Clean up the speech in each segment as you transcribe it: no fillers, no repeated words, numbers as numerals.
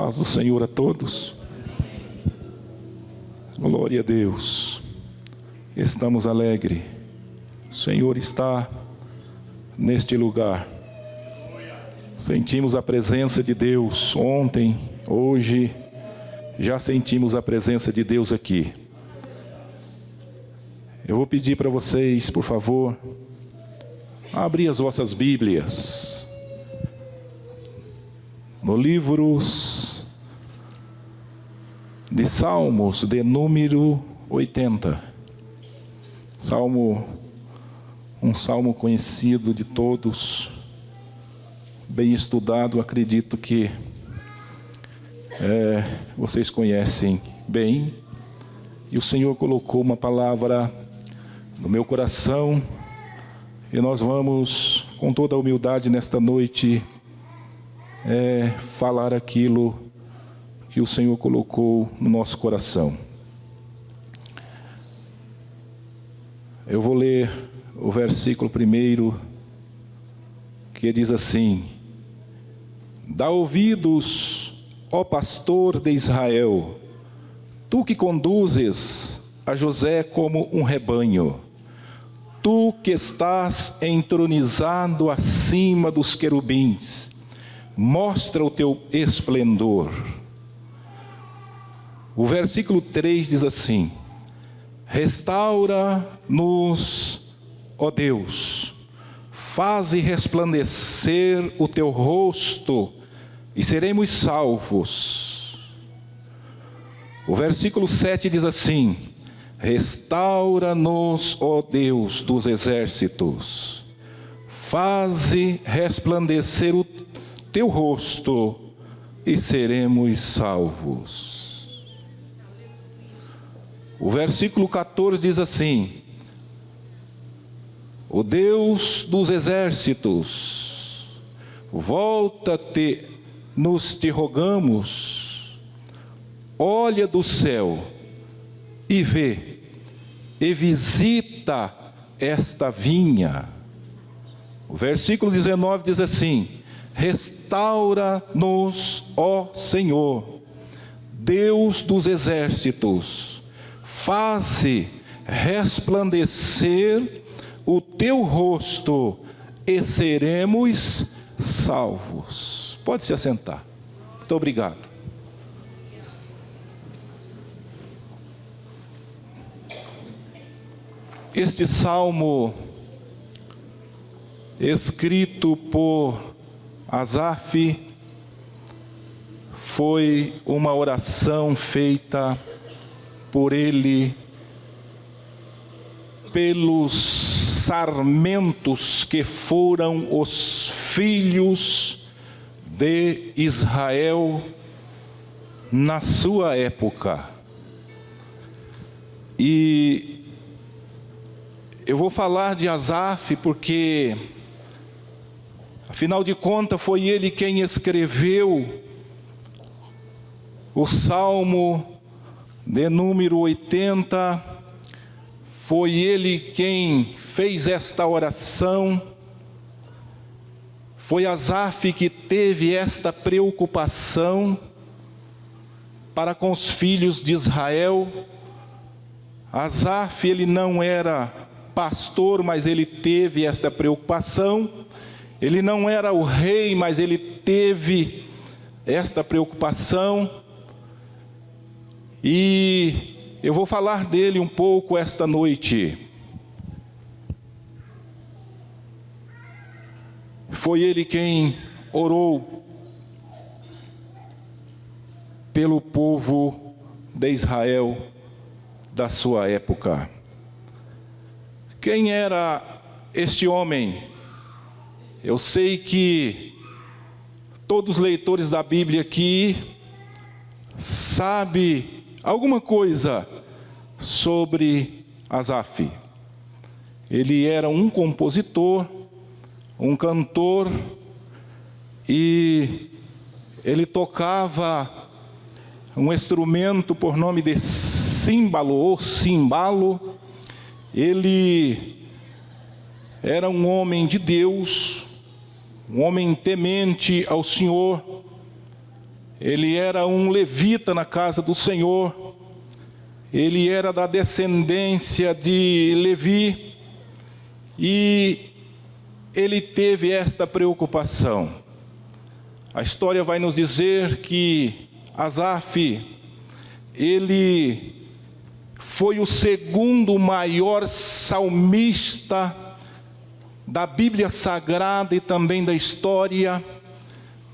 Paz do Senhor a todos. Glória a Deus. Estamos alegres. O Senhor está neste lugar. Sentimos a presença de Deus ontem, hoje. Já sentimos a presença de Deus aqui. Eu vou pedir para vocês, por favor, abrir as vossas Bíblias no livro de Salmos, de número 80. Um salmo conhecido de todos, bem estudado, acredito que vocês conhecem bem. E o Senhor colocou uma palavra no meu coração, e nós vamos, com toda a humildade nesta noite, falar aquilo que o Senhor colocou no nosso coração. Eu vou ler o versículo primeiro, que diz assim: Dá ouvidos, ó pastor de Israel, tu que conduzes a José como um rebanho, tu que estás entronizado acima dos querubins, mostra o teu esplendor. O versículo 3 diz assim: Restaura-nos, ó Deus, faze resplandecer o teu rosto e seremos salvos. O versículo 7 diz assim: Restaura-nos, ó Deus dos exércitos, faze resplandecer o teu rosto e seremos salvos. O versículo 14 diz assim: O Deus dos exércitos, volta-te, nos te rogamos, olha do céu e vê, e visita esta vinha. O versículo 19 diz assim: Restaura-nos, ó Senhor, Deus dos exércitos, faze resplandecer o teu rosto e seremos salvos. Pode se assentar. Muito obrigado. Este salmo, escrito por Asaf, foi uma oração feita por ele pelos sarmentos que foram os filhos de Israel na sua época. E eu vou falar de Asaf porque, afinal de contas, foi ele quem escreveu o Salmo de número 80, foi ele quem fez esta oração. Foi Asaf que teve esta preocupação para com os filhos de Israel. Asaf, ele não era pastor, mas ele teve esta preocupação. Ele não era o rei, mas ele teve esta preocupação. E eu vou falar dele um pouco esta noite. Foi ele quem orou pelo povo de Israel da sua época. Quem era este homem? Eu sei que todos os leitores da Bíblia aqui sabem alguma coisa sobre Asaf. Ele era um compositor, um cantor, e ele tocava um instrumento por nome de símbalo ou cimbalo. Ele era um homem de Deus, um homem temente ao Senhor. ele era um levita na casa do Senhor, ele era da descendência de Levi, e ele teve esta preocupação. A história vai nos dizer que Asaf, ele foi o segundo maior salmista da Bíblia Sagrada e também da história,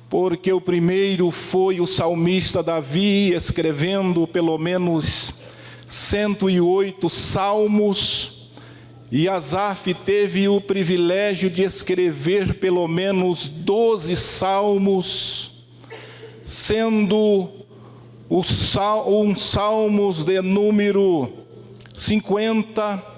porque o primeiro foi o salmista Davi, escrevendo pelo menos 108 salmos, e Asaf teve o privilégio de escrever pelo menos 12 salmos, sendo um salmos de número 50,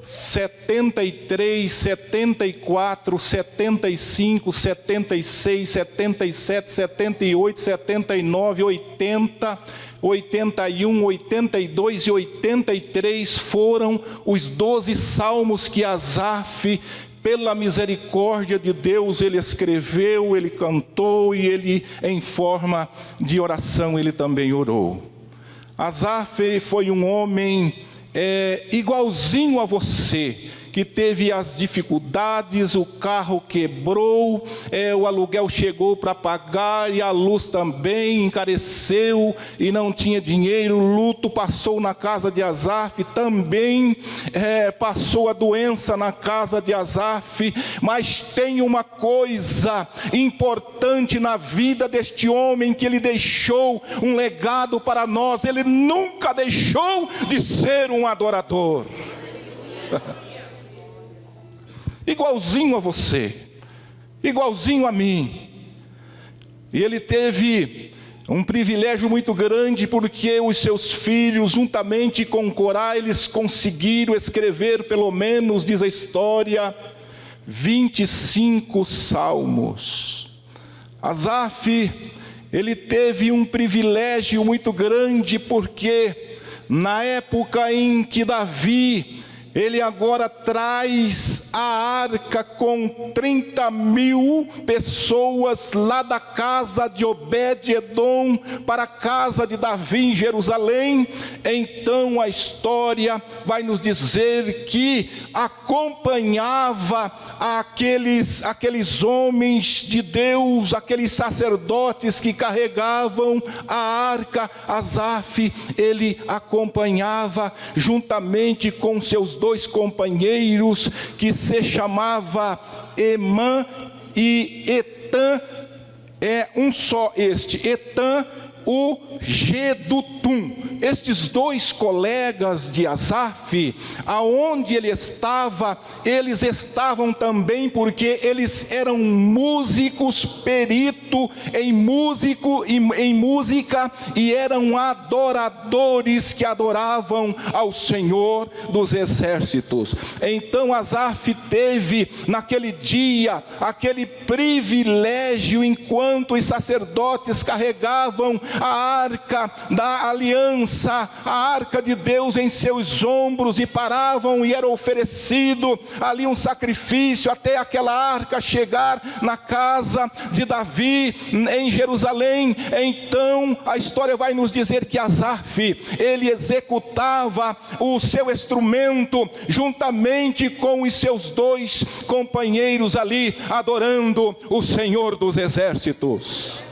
73, 74, 75, 76, 77, 78, 79, 80, 81, 82 e 83 foram os 12 salmos que Asaf, pela misericórdia de Deus, ele escreveu, ele cantou e ele, em forma de oração, ele também orou. Asaf foi um homem igualzinho a você, que teve as dificuldades, o carro quebrou, o aluguel chegou para pagar e a luz também encareceu e não tinha dinheiro. O luto passou na casa de Asaf, também passou a doença na casa de Asaf. Mas tem uma coisa importante na vida deste homem, que ele deixou um legado para nós: ele nunca deixou de ser um adorador. Igualzinho a você, igualzinho a mim. E ele teve um privilégio muito grande, porque os seus filhos, juntamente com Corá, eles conseguiram escrever, pelo menos, diz a história, 25 salmos. Asaf, ele teve um privilégio muito grande, porque na época em que Davi, ele agora traz a arca com 30.000 pessoas lá da casa de Obed-edom para a casa de Davi em Jerusalém. Então a história vai nos dizer que acompanhava aqueles homens de Deus, aqueles sacerdotes que carregavam a arca. Asaf, ele acompanhava juntamente com seus 2 companheiros, que se chamava Emã e Etã, um só Etã, o Gedutum. Estes 2 colegas de Asaf, aonde ele estava, eles estavam também, porque eles eram músicos, perito em música, e eram adoradores que adoravam ao Senhor dos exércitos. Então Asaf teve naquele dia aquele privilégio, enquanto os sacerdotes carregavam a arca da aliança, a arca de Deus em seus ombros, e paravam e era oferecido ali um sacrifício até aquela arca chegar na casa de Davi em Jerusalém. Então a história vai nos dizer que Asaf, ele executava o seu instrumento juntamente com os seus 2 companheiros ali, adorando o Senhor dos exércitos.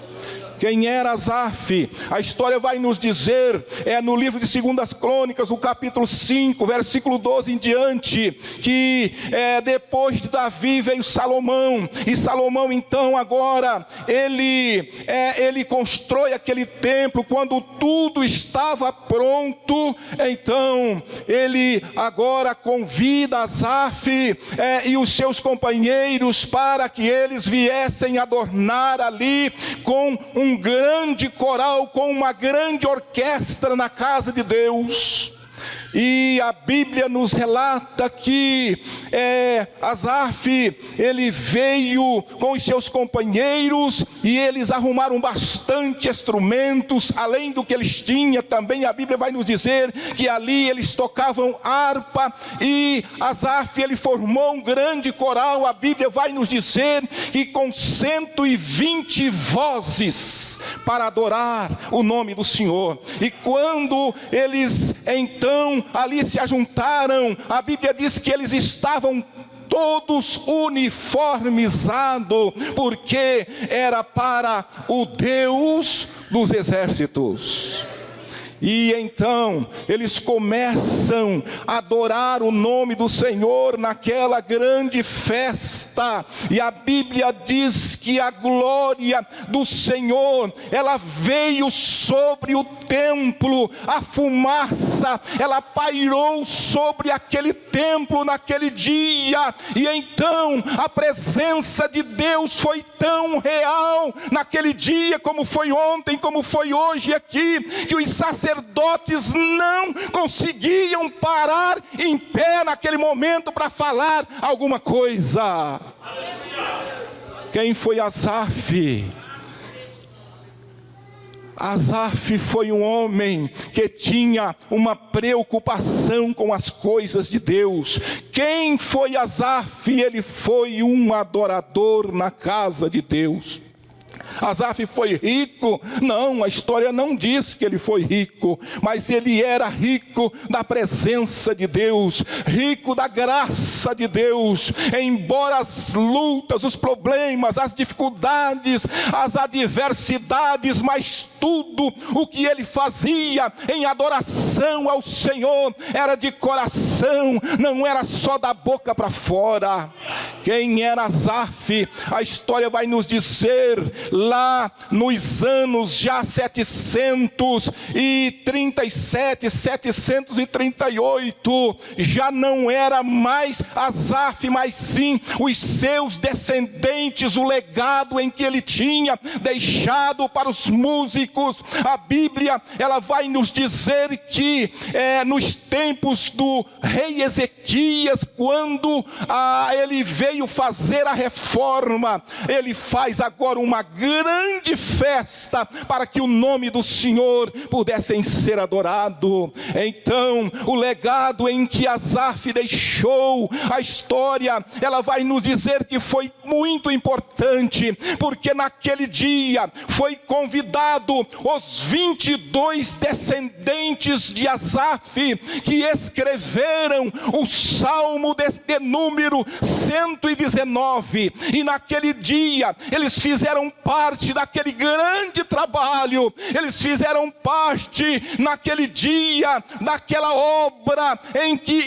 Quem era Asaf? A história vai nos dizer, no livro de 2 Crônicas, no capítulo 5, versículo 12 em diante, que depois de Davi veio Salomão, e Salomão então agora, ele constrói aquele templo. Quando tudo estava pronto, então ele agora convida Asaf e os seus companheiros para que eles viessem adornar ali com um grande coral, com uma grande orquestra na casa de Deus. E a Bíblia nos relata que Asaf, ele veio com os seus companheiros e eles arrumaram bastante instrumentos, além do que eles tinham também. A Bíblia vai nos dizer que ali eles tocavam harpa, e Asaf, ele formou um grande coral. A Bíblia vai nos dizer que com 120 vozes para adorar o nome do Senhor. E quando eles então ali se ajuntaram, a Bíblia diz que eles estavam todos uniformizados, porque era para o Deus dos exércitos. E então eles começam a adorar o nome do Senhor naquela grande festa. E a Bíblia diz que a glória do Senhor, ela veio sobre o templo. A fumaça, ela pairou sobre aquele templo naquele dia. E então a presença de Deus foi tão real naquele dia, como foi ontem, como foi hoje aqui, que os sacerdotes não conseguiam parar em pé naquele momento para falar alguma coisa. Quem foi Asaf? Asaf foi um homem que tinha uma preocupação com as coisas de Deus. Quem foi Asaf? Ele foi um adorador na casa de Deus. Asaf foi rico? Não, a história não diz que ele foi rico, mas ele era rico da presença de Deus, rico da graça de Deus. Embora as lutas, os problemas, as dificuldades, as adversidades, mas tudo o que ele fazia em adoração ao Senhor era de coração, não era só da boca para fora. Quem era Asaf? A história vai nos dizer lá nos anos já 737, 738, já não era mais Asaf, mas sim os seus descendentes, o legado em que ele tinha deixado para os músicos. A Bíblia, ela vai nos dizer que nos tempos do rei Ezequias, quando ele veio fazer a reforma, ele faz agora uma grande festa para que o nome do Senhor pudesse ser adorado. Então, o legado em que Asaf deixou, a história, ela vai nos dizer que foi muito importante, porque naquele dia foi convidado os 22 descendentes de Asaf, que escreveram o Salmo de número 119, e naquele dia eles fizeram parte daquele grande trabalho, eles fizeram parte naquele dia daquela obra em que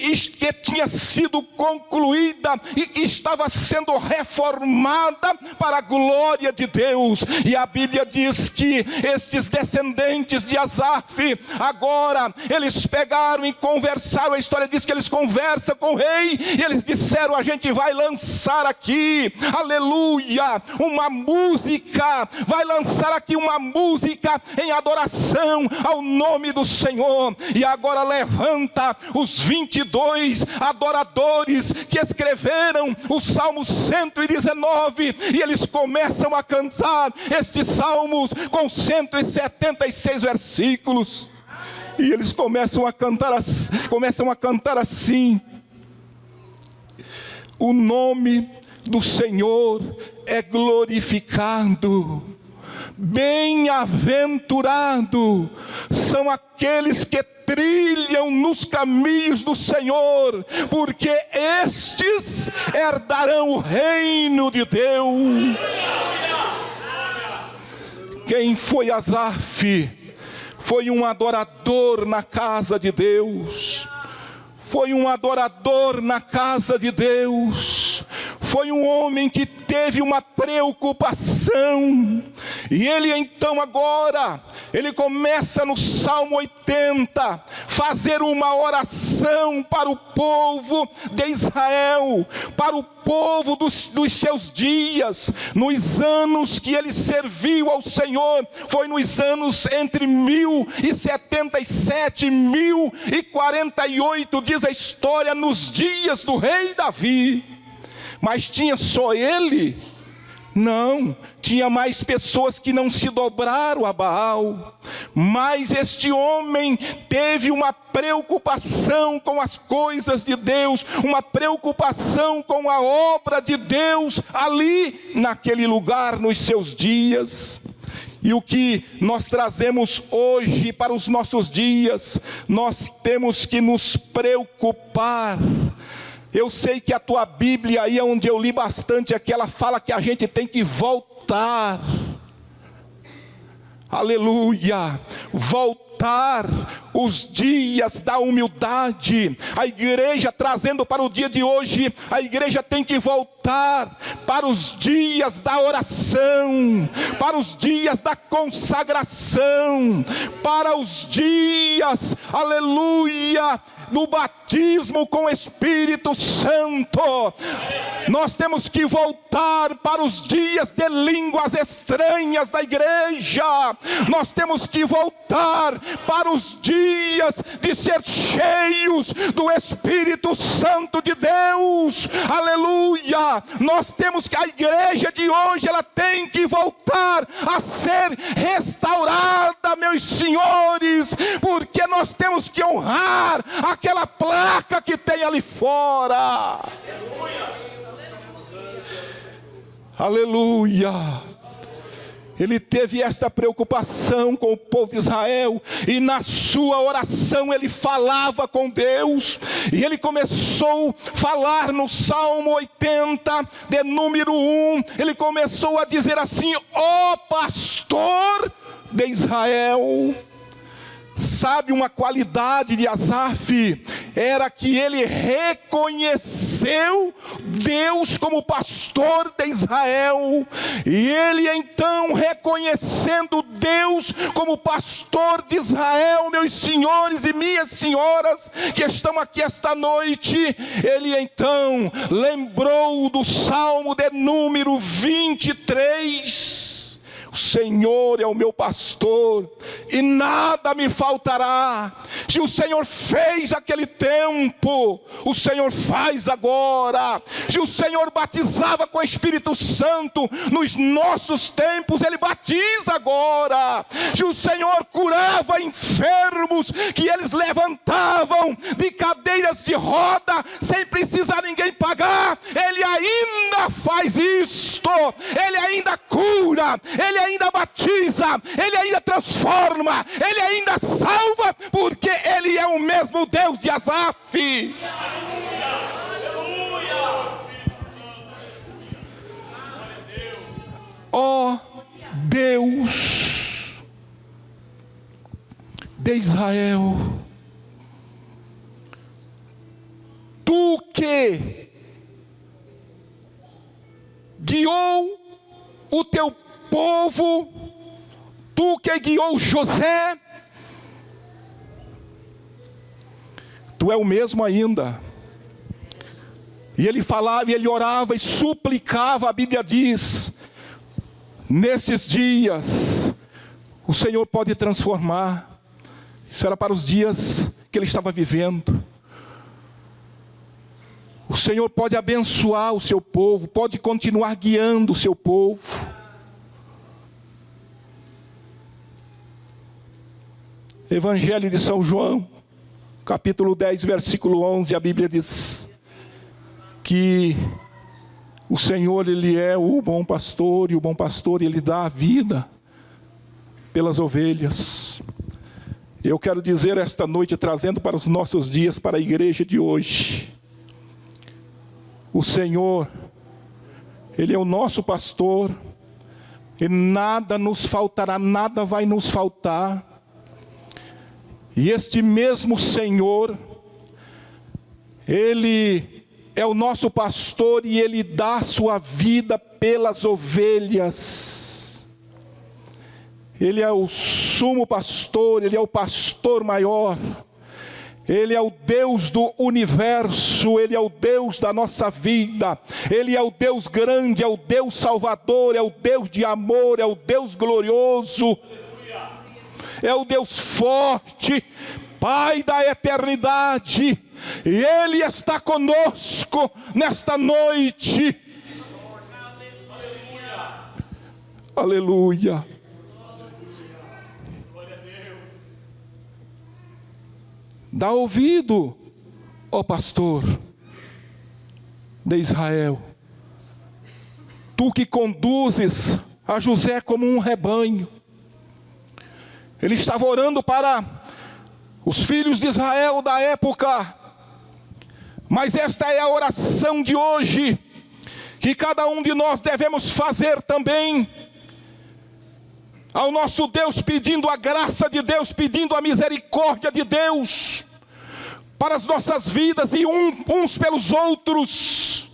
tinha sido concluída e que estava sendo reformada para a glória de Deus. E a Bíblia diz que estes descendentes de Asaf, agora eles pegaram e conversaram. A história diz que eles conversam com o rei e eles disseram: a gente vai lançar aqui, aleluia, uma música, vai lançar aqui uma música em adoração ao nome do Senhor. E agora levanta os 22 adoradores que escreveram o Salmo 119, e eles começam a cantar estes salmos com 176 versículos. E eles começam a cantar assim: o nome do Senhor é glorificado. Bem-aventurado são aqueles que trilham nos caminhos do Senhor, porque estes herdarão o reino de Deus. Quem foi Asaf? Foi um adorador na casa de Deus. Foi um adorador na casa de Deus. Foi um homem que teve uma preocupação. E ele então agora, ele começa no Salmo 80, fazer uma oração para o povo de Israel, para o povo dos seus dias, nos anos que ele serviu ao Senhor. Foi nos anos entre 1077 e 1048, diz a história, nos dias do rei Davi. Mas tinha só ele? Não, tinha mais pessoas que não se dobraram a Baal. Mas este homem teve uma preocupação com as coisas de Deus, uma preocupação com a obra de Deus ali naquele lugar, nos seus dias. E o que nós trazemos hoje para os nossos dias, nós temos que nos preocupar. Eu sei que a tua Bíblia aí, onde eu li bastante aqui, ela fala que a gente tem que voltar. Aleluia! Voltar os dias da humildade. A igreja, trazendo para o dia de hoje, a igreja tem que voltar para os dias da oração, para os dias da consagração, para os dias, aleluia, do batismo com o Espírito Santo. Nós temos que voltar para os dias de línguas estranhas da igreja. Nós temos que voltar para os dias de ser cheios do Espírito Santo de Deus. Aleluia! Nós temos que, a igreja de hoje, ela tem que voltar a ser restaurada, meus senhores, porque nós temos que honrar aquela placa que tem ali fora. Aleluia. Ele teve esta preocupação com o povo de Israel, e na sua oração ele falava com Deus, e ele começou a falar no Salmo 80, de número 1, ele começou a dizer assim: ó pastor de Israel. Sabe, uma qualidade de Asaf era que ele reconheceu Deus como pastor de Israel. E ele então, reconhecendo Deus como pastor de Israel, meus senhores e minhas senhoras que estão aqui esta noite, ele então lembrou do Salmo de número 23. O Senhor é o meu pastor e nada me faltará. Se o Senhor fez aquele tempo, o Senhor faz agora. Se o Senhor batizava com o Espírito Santo nos nossos tempos, Ele batiza agora. Se o Senhor curava enfermos, que eles levantavam de cadeiras de roda sem precisar ninguém pagar, Ele ainda faz isto. Ele ainda cura, Ele ainda batiza, Ele ainda transforma, Ele ainda salva, porque Ele é o mesmo Deus de Asaf. Ó Deus de Israel, Tu que guiou o teu povo, Tu que guiou José, Tu é o mesmo ainda. E ele falava, e ele orava e suplicava, a Bíblia diz, nesses dias, o Senhor pode transformar. Isso era para os dias que ele estava vivendo. O Senhor pode abençoar o seu povo, pode continuar guiando o seu povo. Evangelho de São João, capítulo 10, versículo 11, a Bíblia diz que o Senhor, Ele é o bom pastor, e o bom pastor, Ele dá a vida pelas ovelhas. Eu quero dizer esta noite, trazendo para os nossos dias, para a igreja de hoje, o Senhor, Ele é o nosso pastor, e nada nos faltará, nada vai nos faltar. E este mesmo Senhor, Ele é o nosso pastor, e Ele dá a sua vida pelas ovelhas. Ele é o sumo pastor, Ele é o pastor maior. Ele é o Deus do universo, Ele é o Deus da nossa vida, Ele é o Deus grande, é o Deus salvador, é o Deus de amor, é o Deus glorioso, é o Deus forte, Pai da eternidade, e Ele está conosco nesta noite. Aleluia. Dá ouvido, ó pastor de Israel, tu que conduzes a José como um rebanho. Ele estava orando para os filhos de Israel da época, mas esta é a oração de hoje, que cada um de nós devemos fazer também, ao nosso Deus, pedindo a graça de Deus, pedindo a misericórdia de Deus, para as nossas vidas e uns pelos outros,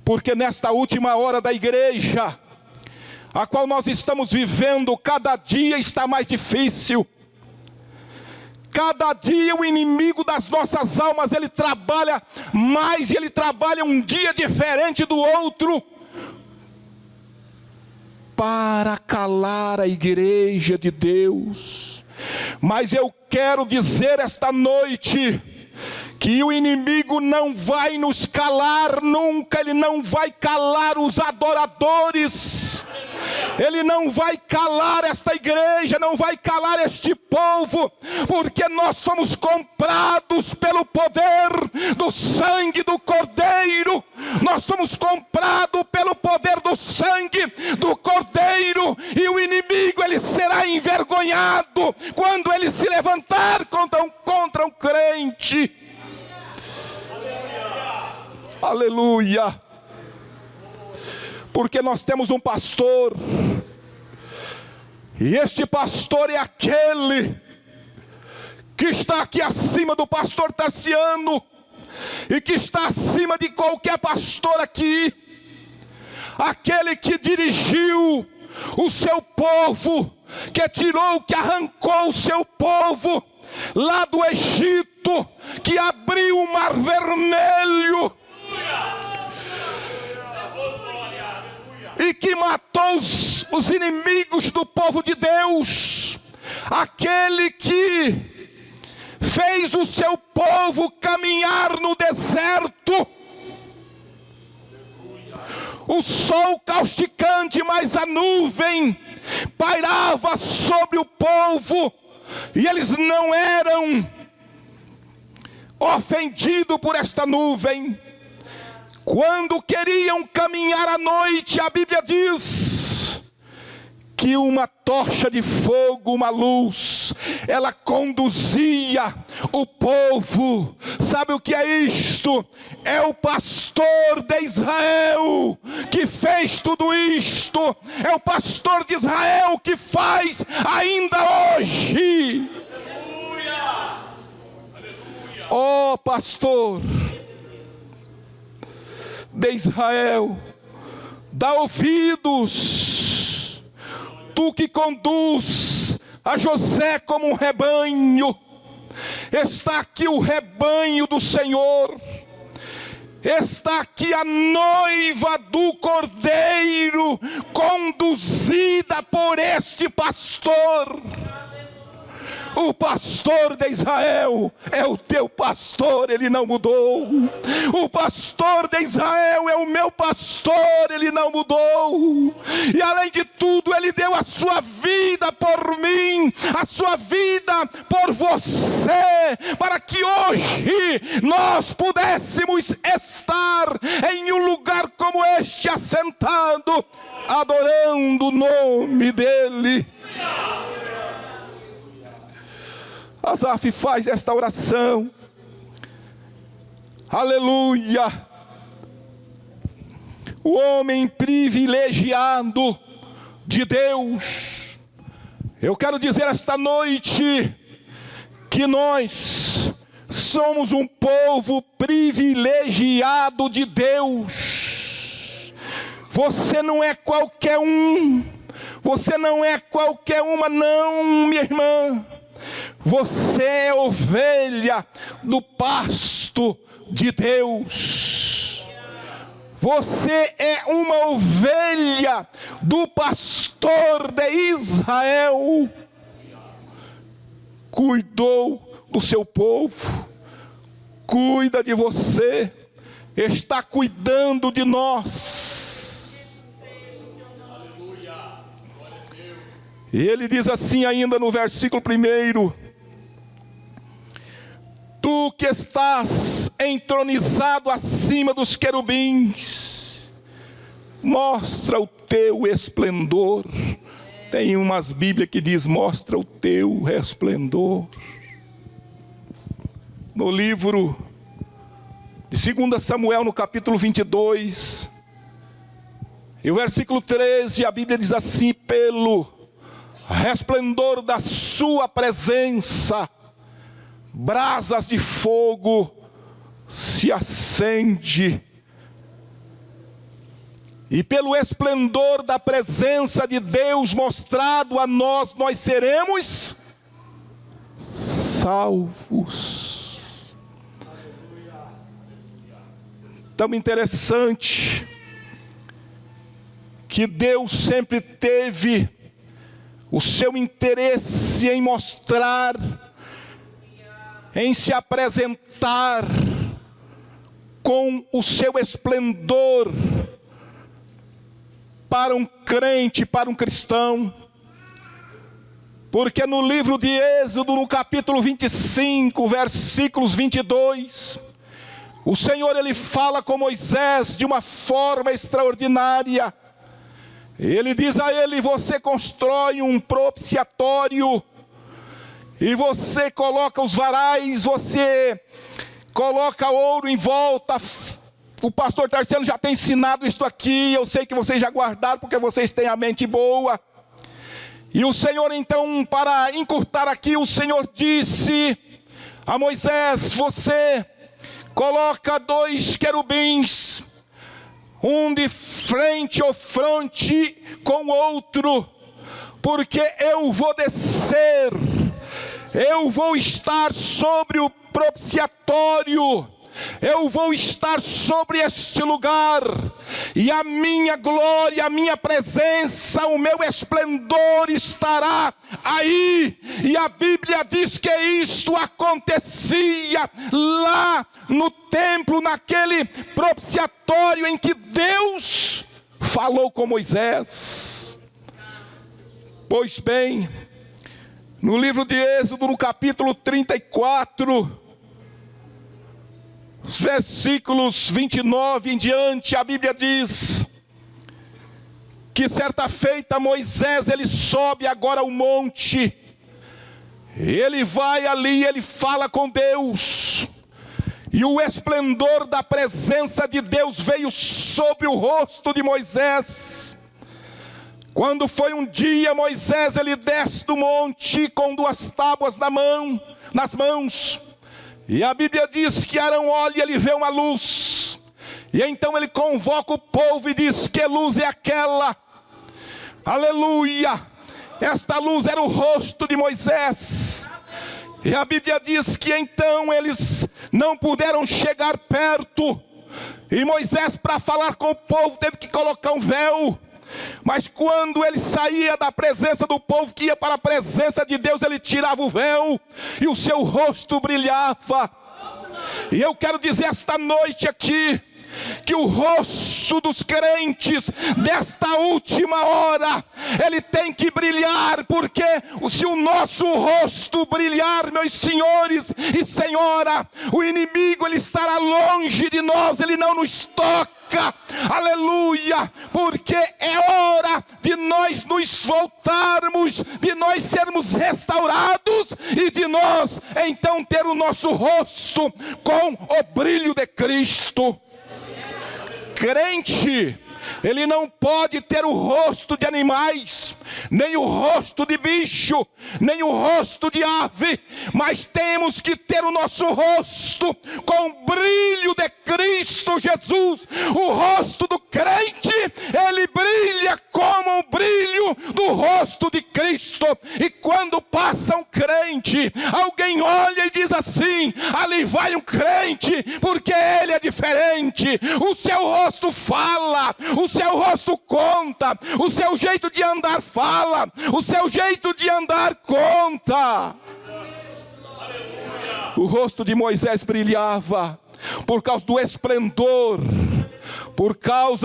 porque nesta última hora da igreja, a qual nós estamos vivendo, cada dia está mais difícil. Cada dia o inimigo das nossas almas, ele trabalha mais, e ele trabalha um dia diferente do outro, para calar a igreja de Deus. Mas eu quero dizer esta noite, que o inimigo não vai nos calar nunca, ele não vai calar os adoradores, ele não vai calar esta igreja, não vai calar este povo, porque nós fomos comprados pelo poder do sangue do Cordeiro, nós fomos comprados pelo poder do sangue do Cordeiro, e o inimigo ele será envergonhado quando ele se levantar contra um crente. Aleluia. Porque nós temos um pastor, e este pastor é aquele que está aqui acima do pastor Tarciano, e que está acima de qualquer pastor aqui, aquele que dirigiu o seu povo, que tirou, que arrancou o seu povo lá do Egito, que abriu o mar vermelho, e que matou os inimigos do povo de Deus, aquele que fez o seu povo caminhar no deserto, o sol causticante, mas a nuvem pairava sobre o povo, e eles não eram ofendidos por esta nuvem. Quando queriam caminhar à noite, a Bíblia diz que uma tocha de fogo, uma luz, ela conduzia o povo. Sabe o que é isto? É o pastor de Israel que fez tudo isto. É o pastor de Israel que faz ainda hoje. Ó pastor de Israel, dá ouvidos, tu que conduz a José como um rebanho. Está aqui o rebanho do Senhor, está aqui a noiva do Cordeiro, conduzida por este pastor. O pastor de Israel é o teu pastor, ele não mudou. O pastor de Israel é o meu pastor, ele não mudou. E além de tudo, ele deu a sua vida por mim, a sua vida por você, para que hoje nós pudéssemos estar em um lugar como este, assentado, adorando o nome dele. Asaf faz esta oração, aleluia. O homem privilegiado de Deus. Eu quero dizer esta noite que nós somos um povo privilegiado de Deus. Você não é qualquer um, você não é qualquer uma, não, minha irmã. Você é ovelha do pasto de Deus. Você é uma ovelha do pastor de Israel. Cuidou do seu povo, cuida de você, está cuidando de nós. E ele diz assim ainda no versículo 1: Tu que estás entronizado acima dos querubins, mostra o teu esplendor. Tem umas Bíblias que diz: mostra o teu resplendor. No livro de 2 Samuel, no capítulo 22, e o versículo 13, a Bíblia diz assim: pelo resplendor da sua presença, brasas de fogo se acende. E pelo esplendor da presença de Deus mostrado a nós, nós seremos salvos. Tão interessante que Deus sempre teve o seu interesse em mostrar, em se apresentar com o seu esplendor para um crente, para um cristão. Porque no livro de Êxodo, no capítulo 25, versículos 22, o Senhor ele fala com Moisés de uma forma extraordinária. Ele diz a ele: você constrói um propiciatório, e você coloca os varais, você coloca ouro em volta. O pastor Tarciano já tem ensinado isto aqui, eu sei que vocês já guardaram, porque vocês têm a mente boa. E o Senhor então, para encurtar aqui, o Senhor disse a Moisés: você coloca 2 querubins, um de frente ou fronte com o outro, porque eu vou descer, eu vou estar sobre o propiciatório, eu vou estar sobre este lugar, e a minha glória, a minha presença, o meu esplendor estará aí. E a Bíblia diz que isto acontecia lá no templo, naquele propiciatório em que Deus falou com Moisés. Pois bem, no livro de Êxodo, no capítulo 34, os versículos 29 em diante, a Bíblia diz que certa feita Moisés, ele sobe agora ao monte, ele vai ali, ele fala com Deus, e o esplendor da presença de Deus veio sobre o rosto de Moisés. Quando foi um dia, Moisés ele desce do monte com 2 tábuas nas mãos, e a Bíblia diz que Arão olha e ele vê uma luz, e então ele convoca o povo e diz: que luz é aquela? Aleluia! Esta luz era o rosto de Moisés. E a Bíblia diz que então eles não puderam chegar perto, e Moisés, para falar com o povo, teve que colocar um véu. Mas quando ele saía da presença do povo, que ia para a presença de Deus, ele tirava o véu e o seu rosto brilhava. E eu quero dizer esta noite aqui, que o rosto dos crentes desta última hora, ele tem que brilhar, porque se o nosso rosto brilhar, meus senhores e senhora, o inimigo ele estará longe de nós, ele não nos toca. Aleluia, porque é hora de nós nos voltarmos, de nós sermos restaurados, e de nós então ter o nosso rosto com o brilho de Cristo. Crente, Ele não pode ter o rosto de animais, nem o rosto de bicho, nem o rosto de ave, mas temos que ter o nosso rosto com o brilho de Cristo Jesus. O rosto do crente, ele brilha como o brilho do rosto de Cristo. E quando passa um crente, alguém olha e diz assim: ali vai um crente, porque ele é diferente. O seu rosto fala, o seu rosto conta, o seu jeito de andar fala, o seu jeito de andar conta. O rosto de Moisés brilhava por causa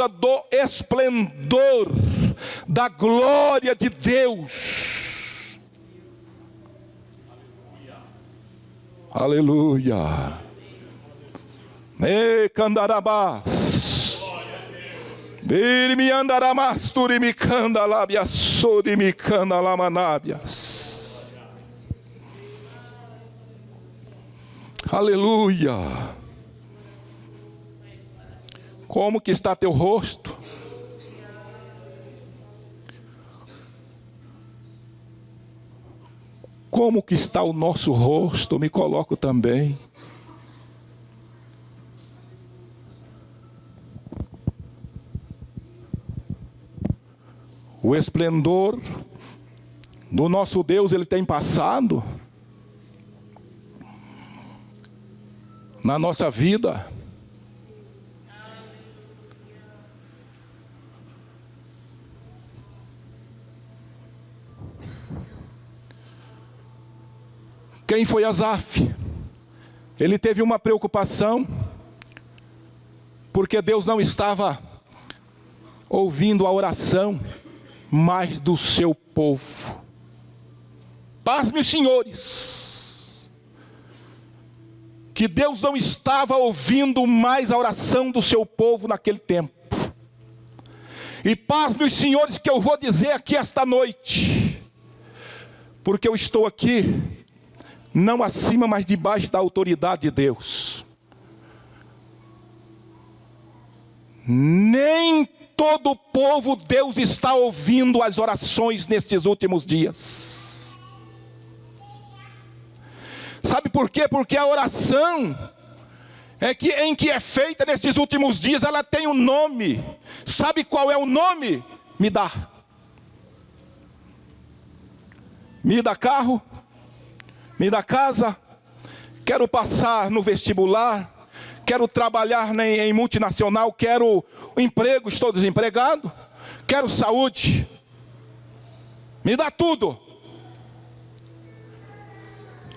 do esplendor, da glória de Deus. Aleluia. Me candarabás, me andarabás, turi me candalabia, sori me candalamanábias. Aleluia. Como que está teu rosto? Como que está o nosso rosto? Me coloco também. O esplendor do nosso Deus, ele tem passado na nossa vida. Quem foi Asaf? Ele teve uma preocupação, porque Deus não estava ouvindo a oração mais do seu povo. Pasme os senhores, que Deus não estava ouvindo mais a oração do seu povo naquele tempo. E pasme os senhores que eu vou dizer aqui esta noite, porque eu estou aqui não acima, mas debaixo da autoridade de Deus. Nem todo o povo Deus está ouvindo as orações nestes últimos dias. Sabe por quê? Porque a oração em que é feita nestes últimos dias, ela tem um nome. Sabe qual é o nome? Me dá carro, me dá casa, quero passar no vestibular, quero trabalhar em multinacional, quero emprego, estou desempregado, quero saúde, me dá tudo.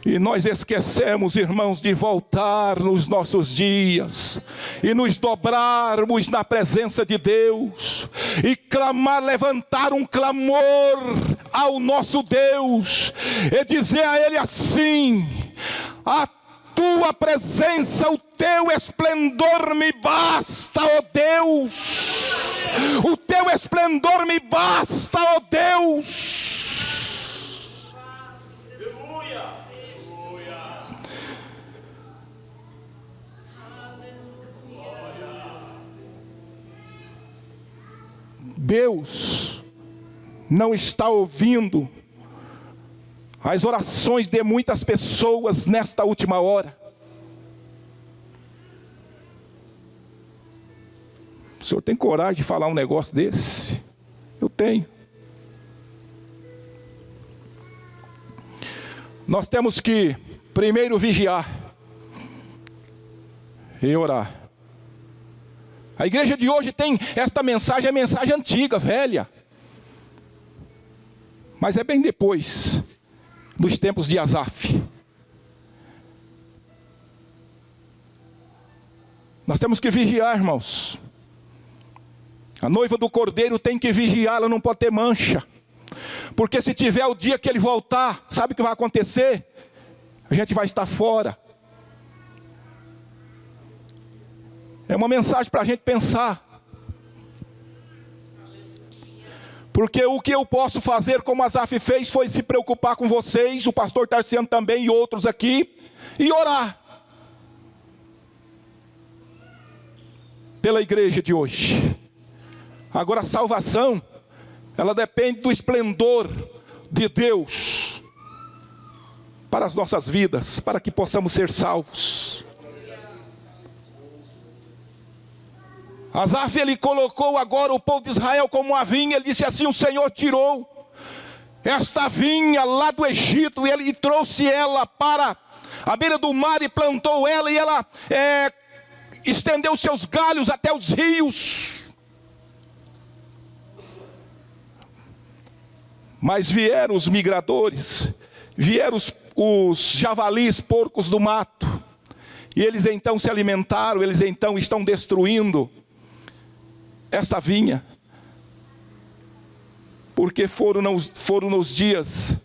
E nós esquecemos, irmãos, de voltar nos nossos dias e nos dobrarmos na presença de Deus e clamar, levantar um clamor ao nosso Deus e dizer a Ele assim: a tua presença, o teu esplendor me basta, ó Deus. O teu esplendor me basta, ó Deus. Deus não está ouvindo as orações de muitas pessoas nesta última hora. O senhor tem coragem de falar um negócio desse? Eu tenho. Nós temos que primeiro vigiar e orar. A igreja de hoje tem esta mensagem, é mensagem antiga, velha. Mas é bem depois dos tempos de Asaf. Nós temos que vigiar, irmãos. A noiva do cordeiro tem que vigiar, ela não pode ter mancha. Porque se tiver o dia que ele voltar, sabe o que vai acontecer? A gente vai estar fora. É uma mensagem para a gente pensar. Porque o que eu posso fazer, como Asaf fez, foi se preocupar com vocês, o pastor Tarciano também e outros aqui, e orar pela igreja de hoje. Agora a salvação, ela depende do esplendor de Deus para as nossas vidas, para que possamos ser salvos. Asaf, ele colocou agora o povo de Israel como uma vinha. Ele disse assim: o Senhor tirou esta vinha lá do Egito, e ele trouxe ela para a beira do mar e plantou ela, e ela estendeu seus galhos até os rios. Mas vieram os migradores, vieram os javalis, porcos do mato, e eles então se alimentaram, eles então estão destruindo esta vinha, porque foram nos dias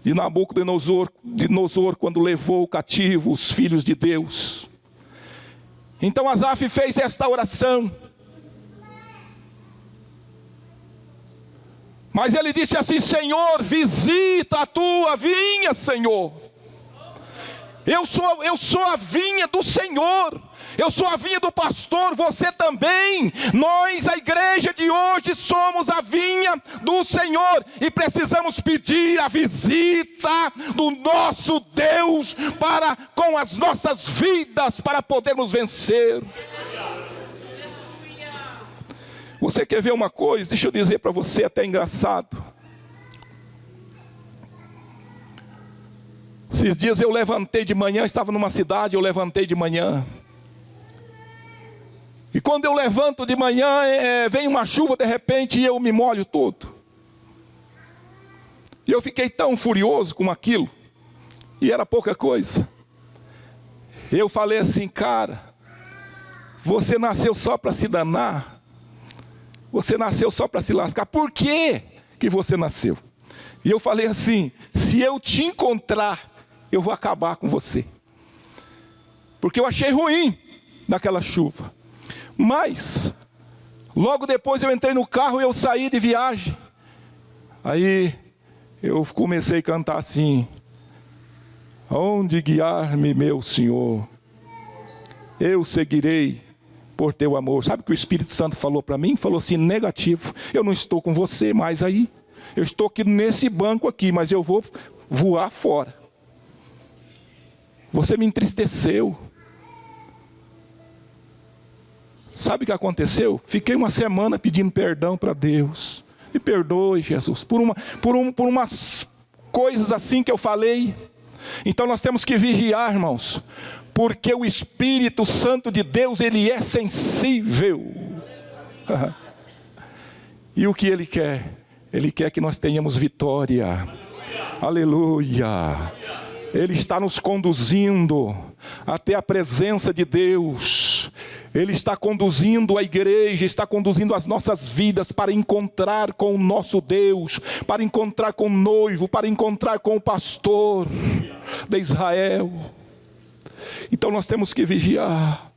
de Nabucodonosor, quando levou cativo os filhos de Deus. Então Asaf fez esta oração, mas ele disse assim: Senhor, visita a tua vinha, Senhor. Eu sou a vinha do Senhor, eu sou a vinha do pastor, você também. Nós, a igreja de hoje, somos a vinha do Senhor, e precisamos pedir a visita do nosso Deus para com as nossas vidas, para podermos vencer. Você quer ver uma coisa? Deixa eu dizer para você, até engraçado. Esses dias eu levantei de manhã, estava numa cidade, eu levantei de manhã. E quando eu levanto de manhã, vem uma chuva de repente e eu me molho todo. E eu fiquei tão furioso com aquilo, e era pouca coisa. Eu falei assim: cara, você nasceu só para se danar, você nasceu só para se lascar. Por que você nasceu? E eu falei assim: se eu te encontrar, eu vou acabar com você. Porque eu achei ruim daquela chuva. Mas logo depois eu entrei no carro e eu saí de viagem. Aí eu comecei a cantar assim: onde guiar-me, meu Senhor, eu seguirei por teu amor. Sabe o que o Espírito Santo falou para mim? Falou assim: negativo, eu não estou com você mais aí. Eu estou aqui nesse banco aqui, mas eu vou voar fora. Você me entristeceu. Sabe o que aconteceu? Fiquei uma semana pedindo perdão para Deus. Me perdoe, Jesus, por umas coisas assim que eu falei. Então nós temos que vigiar, irmãos, porque o Espírito Santo de Deus, ele é sensível. E o que ele quer? Ele quer que nós tenhamos vitória. Aleluia. Ele está nos conduzindo até a presença de Deus. Ele está conduzindo a igreja, está conduzindo as nossas vidas para encontrar com o nosso Deus, para encontrar com o noivo, para encontrar com o pastor de Israel. Então nós temos que vigiar.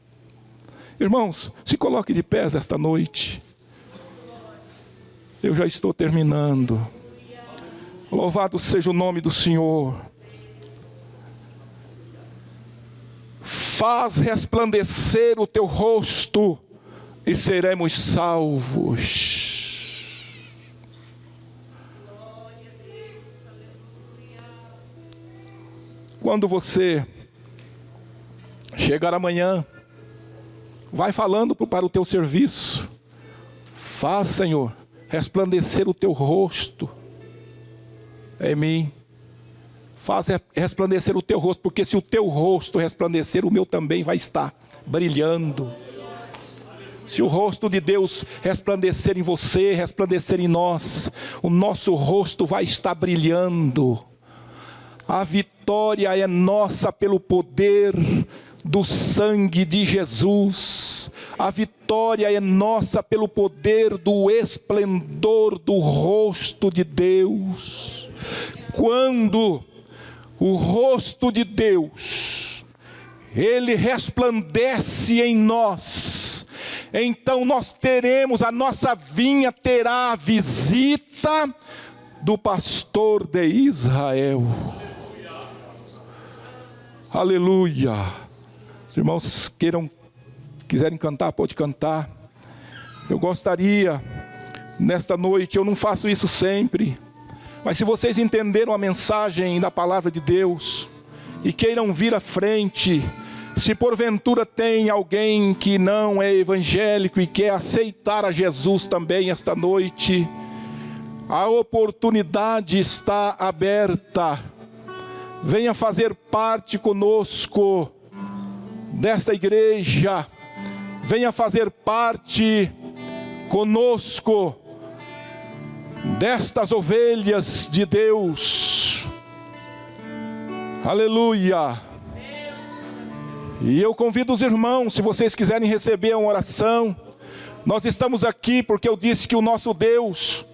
Irmãos, se coloque de pés esta noite. Eu já estou terminando. Louvado seja o nome do Senhor. Faz resplandecer o teu rosto e seremos salvos. Quando você chegar amanhã, vai falando para o teu serviço: faz, Senhor, resplandecer o teu rosto em mim. Faz resplandecer o teu rosto, porque se o teu rosto resplandecer, o meu também vai estar brilhando. Se o rosto de Deus resplandecer em você, resplandecer em nós, o nosso rosto vai estar brilhando. A vitória é nossa pelo poder do sangue de Jesus. A vitória é nossa pelo poder do esplendor do rosto de Deus. Quando o rosto de Deus, ele resplandece em nós, então nós teremos, a nossa vinha terá a visita do pastor de Israel. Aleluia. Os irmãos quiserem cantar, pode cantar. Eu gostaria nesta noite. Eu não faço isso sempre, mas se vocês entenderam a mensagem da palavra de Deus e queiram vir à frente, se porventura tem alguém que não é evangélico e quer aceitar a Jesus também esta noite, a oportunidade está aberta. Venha fazer parte conosco desta igreja. Venha fazer parte conosco destas ovelhas de Deus. Aleluia. E eu convido os irmãos, se vocês quiserem receber uma oração, nós estamos aqui porque eu disse que o nosso Deus,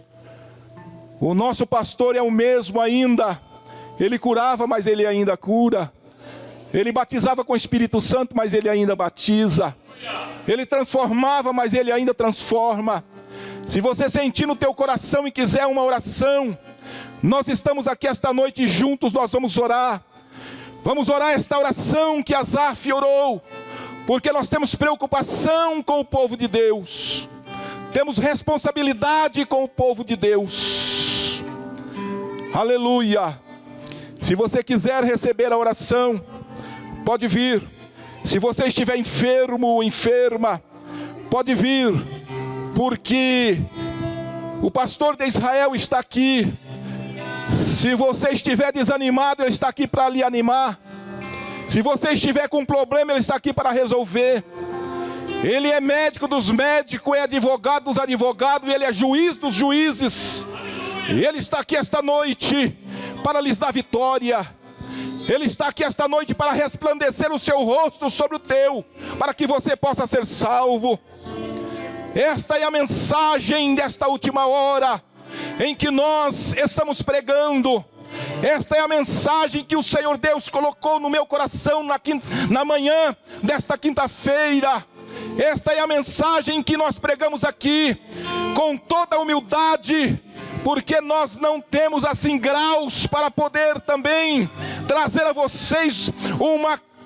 o nosso pastor é o mesmo ainda. Ele curava, mas Ele ainda cura. Ele batizava com o Espírito Santo, mas Ele ainda batiza. Ele transformava, mas Ele ainda transforma. Se você sentir no teu coração e quiser uma oração, nós estamos aqui esta noite juntos, nós vamos orar. Vamos orar esta oração que Asaf orou, porque nós temos preocupação com o povo de Deus. Temos responsabilidade com o povo de Deus. Aleluia. Se você quiser receber a oração, pode vir. Se você estiver enfermo ou enferma, pode vir, porque o pastor de Israel está aqui. Se você estiver desanimado, ele está aqui para lhe animar. Se você estiver com um problema, ele está aqui para resolver. Ele é médico dos médicos, é advogado dos advogados, e ele é juiz dos juízes. E ele está aqui esta noite para lhes dar vitória. Ele está aqui esta noite para resplandecer o seu rosto sobre o teu, para que você possa ser salvo. Esta é a mensagem desta última hora em que nós estamos pregando. Esta é a mensagem que o Senhor Deus colocou no meu coração na manhã desta quinta-feira. Esta é a mensagem que nós pregamos aqui com toda a humildade, porque nós não temos assim graus para poder também trazer a vocês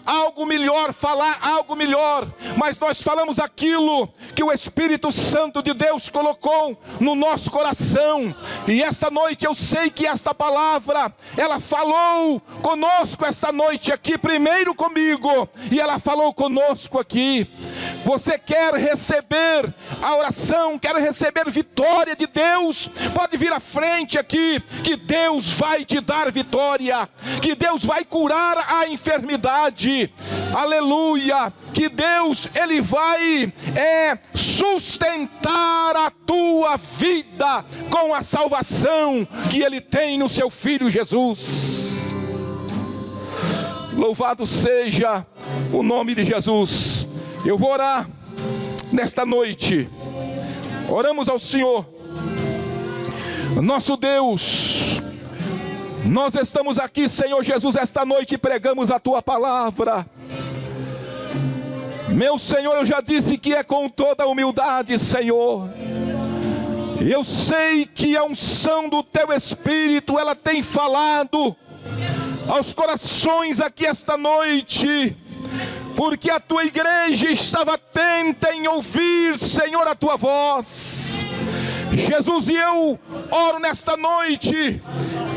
algo melhor, falar algo melhor, mas nós falamos aquilo que o Espírito Santo de Deus colocou no nosso coração. E esta noite eu sei que esta palavra, ela falou conosco esta noite aqui, primeiro comigo, e ela falou conosco aqui. Você quer receber a oração, quer receber vitória de Deus? Pode vir à frente aqui, que Deus vai te dar vitória, que Deus vai curar a enfermidade. Aleluia, que Deus, Ele vai sustentar a tua vida com a salvação que Ele tem no seu Filho Jesus. Louvado seja o nome de Jesus. Eu vou orar nesta noite. Oramos ao Senhor. Nosso Deus, nós estamos aqui, Senhor Jesus, esta noite e pregamos a Tua palavra. Meu Senhor, eu já disse que é com toda a humildade, Senhor. Eu sei que a unção do Teu Espírito, ela tem falado aos corações aqui esta noite, porque a Tua igreja estava atenta em ouvir, Senhor, a Tua voz. Jesus, e eu oro nesta noite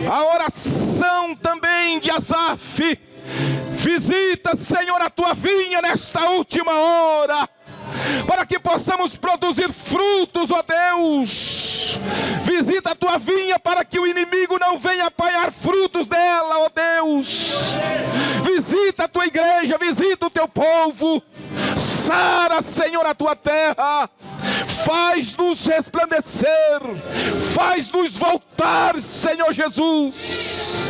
a oração também de Asaf. Visita, Senhor, a Tua vinha nesta última hora, para que possamos produzir frutos, ó Deus. Visita a Tua vinha para que o inimigo não venha apanhar frutos dela, ó Deus. Visita a Tua igreja, visita o Teu povo. Sara, Senhor, a Tua terra. Faz-nos resplandecer, faz-nos voltar, Senhor Jesus.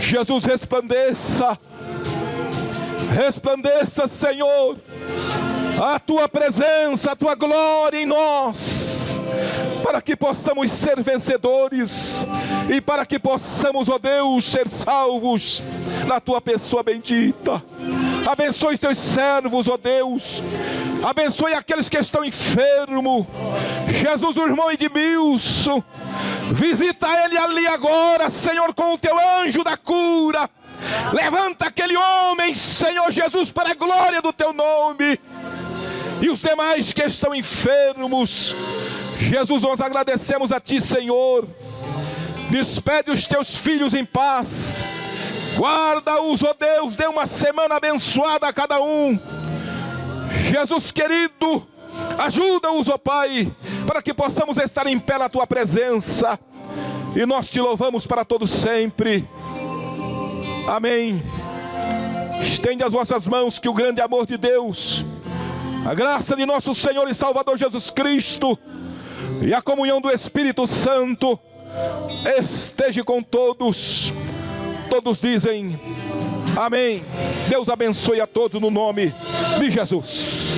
Jesus, resplandeça, resplandeça, Senhor, a Tua presença, a Tua glória em nós, para que possamos ser vencedores e para que possamos, ó Deus, ser salvos na Tua pessoa bendita. Abençoe os Teus servos, ó Deus. Abençoe aqueles que estão enfermos. Jesus, o irmão Edmilson, visita ele ali agora, Senhor, com o Teu anjo da cura. Levanta aquele homem, Senhor Jesus, para a glória do teu nome. E os demais que estão enfermos, Jesus, nós agradecemos a ti, Senhor. Despede os teus filhos em paz. Guarda-os, ó Deus, dê uma semana abençoada a cada um. Jesus querido, ajuda-os, ó Pai, para que possamos estar em pé na tua presença. E nós te louvamos para todo sempre. Amém. Estende as vossas mãos, que o grande amor de Deus, a graça de nosso Senhor e Salvador Jesus Cristo e a comunhão do Espírito Santo esteja com todos. Todos dizem amém. Deus abençoe a todos no nome de Jesus.